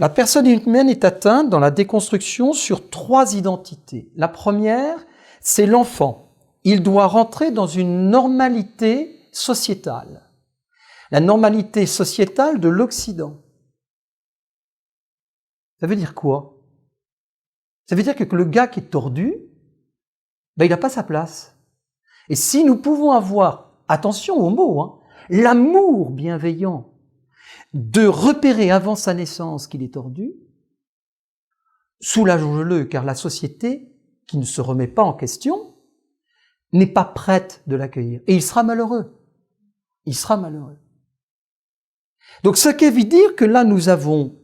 La personne humaine est atteinte dans la déconstruction sur 3 identités. La première, c'est l'enfant. Il doit rentrer dans une normalité sociétale. La normalité sociétale de l'Occident. Ça veut dire quoi? Ça veut dire que le gars qui est tordu, il n'a pas sa place. Et si nous pouvons avoir, attention au mot, l'amour bienveillant de repérer avant sa naissance qu'il est tordu, soulageons-le, car la société, qui ne se remet pas en question, n'est pas prête de l'accueillir. Et il sera malheureux. Il sera malheureux. Donc ce qui veut dire que là nous avons,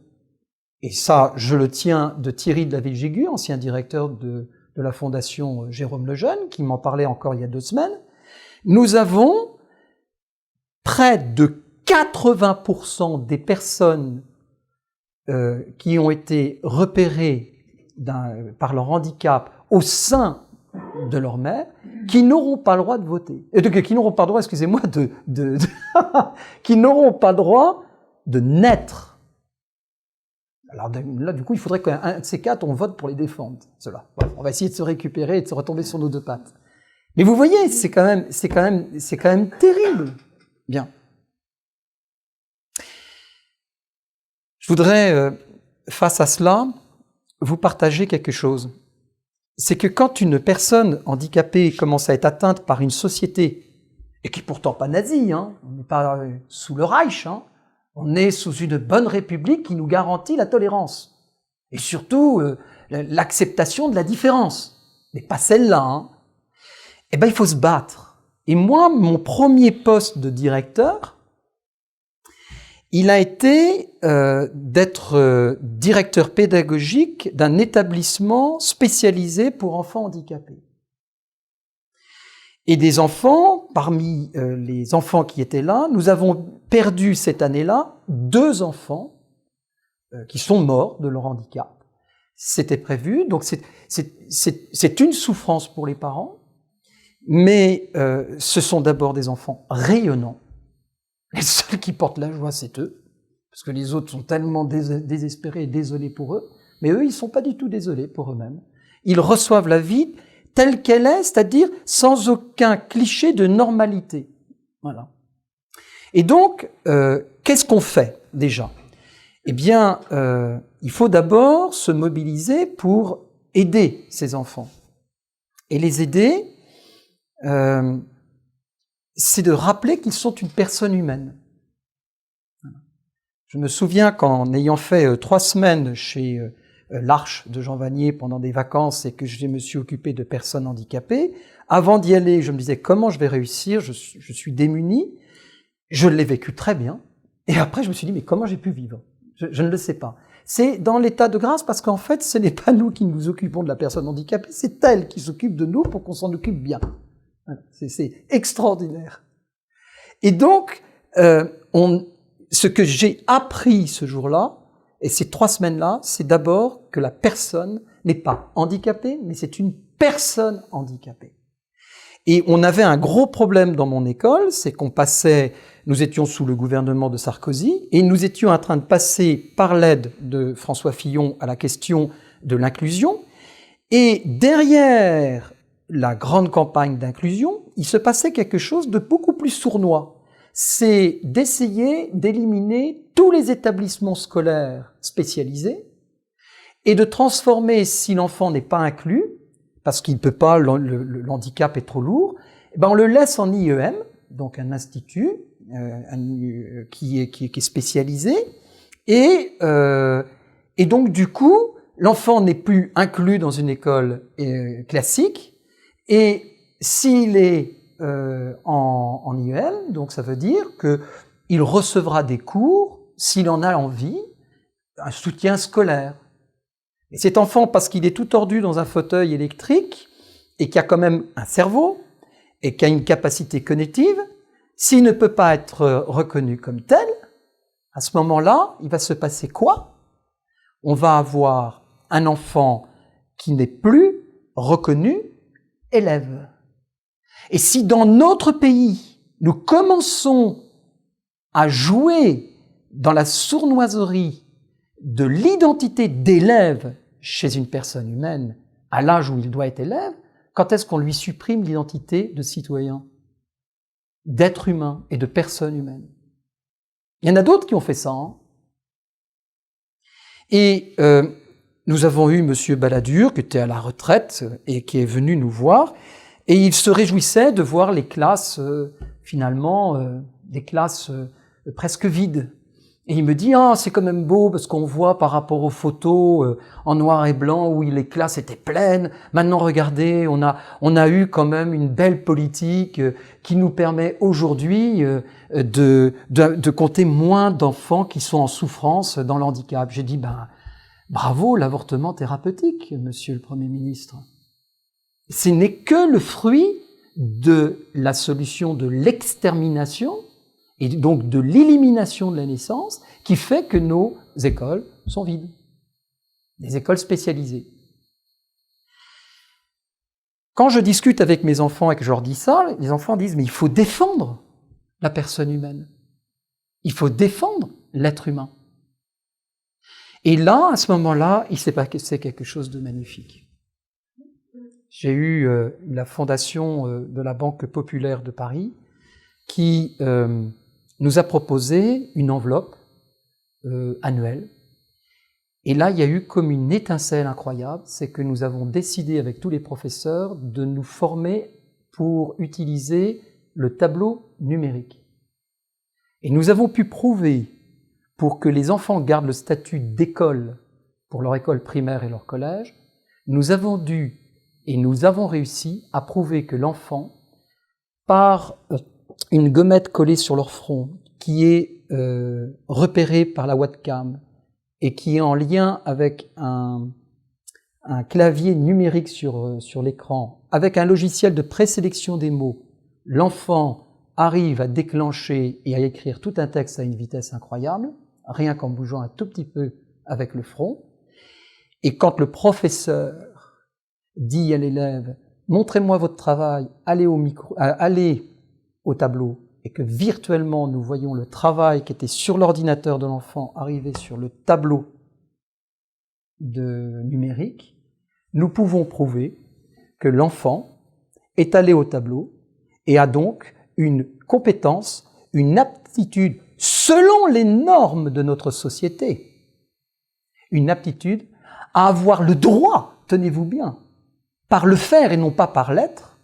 et ça je le tiens de Thierry de la Villejégu, ancien directeur de la Fondation Jérôme Lejeune, qui m'en parlait encore il y a 2 semaines, nous avons près de 80% des personnes qui ont été repérées par leur handicap au sein de leur mère, qui n'auront pas le droit de voter. Qui n'auront pas le droit, excusez-moi, qui n'auront pas le droit de naître. Alors là, du coup, il faudrait qu'un de ces 4, on vote pour les défendre, cela. Voilà, on va essayer de se récupérer et de se retomber sur nos 2 pattes. Mais vous voyez, c'est quand même terrible. Bien. Je voudrais, face à cela, vous partager quelque chose. C'est que quand une personne handicapée commence à être atteinte par une société, et qui est pourtant pas nazie, on n'est pas sous le Reich, on est sous une bonne république qui nous garantit la tolérance. Et surtout, l'acceptation de la différence. Mais pas celle-là. Il faut se battre. Et moi, mon premier poste de directeur, il a été d'être directeur pédagogique d'un établissement spécialisé pour enfants handicapés. Et des enfants, parmi les enfants qui étaient là, nous avons perdu cette année-là 2 enfants qui sont morts de leur handicap. C'était prévu, donc c'est une souffrance pour les parents, mais ce sont d'abord des enfants rayonnants. Les seuls qui portent la joie, c'est eux, parce que les autres sont tellement désespérés et désolés pour eux, mais eux, ils ne sont pas du tout désolés pour eux-mêmes. Ils reçoivent la vie telle qu'elle est, c'est-à-dire sans aucun cliché de normalité. Voilà. Et donc, qu'est-ce qu'on fait déjà? Eh bien, il faut d'abord se mobiliser pour aider ces enfants. Et les aider, c'est de rappeler qu'ils sont une personne humaine. Je me souviens qu'en ayant fait 3 semaines chez l'Arche de Jean Vanier pendant des vacances et que je me suis occupé de personnes handicapées, avant d'y aller, je me disais comment je vais réussir, je suis démuni, je l'ai vécu très bien, et après je me suis dit mais comment j'ai pu vivre? Je ne le sais pas. C'est dans l'état de grâce parce qu'en fait ce n'est pas nous qui nous occupons de la personne handicapée, c'est elle qui s'occupe de nous pour qu'on s'en occupe bien. C'est extraordinaire. Et donc, ce que j'ai appris ce jour-là, et ces 3 semaines-là, c'est d'abord que la personne n'est pas handicapée, mais c'est une personne handicapée. Et on avait un gros problème dans mon école, c'est nous étions sous le gouvernement de Sarkozy, et nous étions en train de passer par l'aide de François Fillon à la question de l'inclusion, et derrière la grande campagne d'inclusion, il se passait quelque chose de beaucoup plus sournois. C'est d'essayer d'éliminer tous les établissements scolaires spécialisés et de transformer, si l'enfant n'est pas inclus, parce qu'il ne peut pas, le handicap est trop lourd, on le laisse en IEM, donc un institut qui est spécialisé, et donc du coup, l'enfant n'est plus inclus dans une école classique, et s'il est en IEM, donc ça veut dire qu'il recevra des cours, s'il en a envie, un soutien scolaire. Et cet enfant, parce qu'il est tout tordu dans un fauteuil électrique, et qui a quand même un cerveau, et qui a une capacité cognitive, s'il ne peut pas être reconnu comme tel, à ce moment-là, il va se passer quoi? On va avoir un enfant qui n'est plus reconnu élève. Et si dans notre pays, nous commençons à jouer dans la sournoiserie de l'identité d'élève chez une personne humaine à l'âge où il doit être élève, quand est-ce qu'on lui supprime l'identité de citoyen, d'être humain et de personne humaine? Il y en a d'autres qui ont fait ça. Hein. Et nous avons eu M. Balladur, qui était à la retraite et qui est venu nous voir, et il se réjouissait de voir les classes, des classes presque vides. Et il me dit, ah, c'est quand même beau parce qu'on voit par rapport aux photos en noir et blanc où les classes étaient pleines. Maintenant, regardez, on a eu quand même une belle politique qui nous permet aujourd'hui de compter moins d'enfants qui sont en souffrance dans l'handicap. J'ai dit, bravo, l'avortement thérapeutique, monsieur le Premier ministre. Ce n'est que le fruit de la solution de l'extermination et donc de l'élimination de la naissance, qui fait que nos écoles sont vides. Des écoles spécialisées. Quand je discute avec mes enfants et que je leur dis ça, les enfants disent « mais il faut défendre la personne humaine. Il faut défendre l'être humain. » Et là, à ce moment-là, il s'est passé quelque chose de magnifique. J'ai eu la fondation de la Banque populaire de Paris qui nous a proposé une enveloppe annuelle. Et là, il y a eu comme une étincelle incroyable, c'est que nous avons décidé avec tous les professeurs de nous former pour utiliser le tableau numérique. Et nous avons pu prouver, pour que les enfants gardent le statut d'école pour leur école primaire et leur collège, nous avons réussi à prouver que l'enfant, par une gommette collée sur leur front, qui est repérée par la webcam et qui est en lien avec un clavier numérique sur l'écran, avec un logiciel de présélection des mots, l'enfant arrive à déclencher et à écrire tout un texte à une vitesse incroyable, rien qu'en bougeant un tout petit peu avec le front. Et quand le professeur dit à l'élève « Montrez-moi votre travail, allez au tableau », et que virtuellement nous voyons le travail qui était sur l'ordinateur de l'enfant arriver sur le tableau numérique, nous pouvons prouver que l'enfant est allé au tableau et a donc une compétence, une aptitude selon les normes de notre société, une aptitude à avoir le droit, tenez-vous bien, par le faire et non pas par l'être,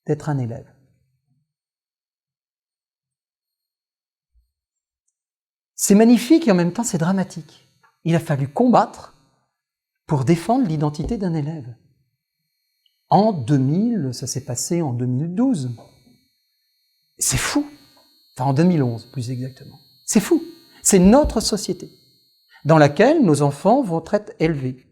d'être un élève. C'est magnifique et en même temps c'est dramatique. Il a fallu combattre pour défendre l'identité d'un élève. En 2000, ça s'est passé en 2012. C'est fou. Enfin en 2011 plus exactement. C'est fou. C'est notre société dans laquelle nos enfants vont être élevés.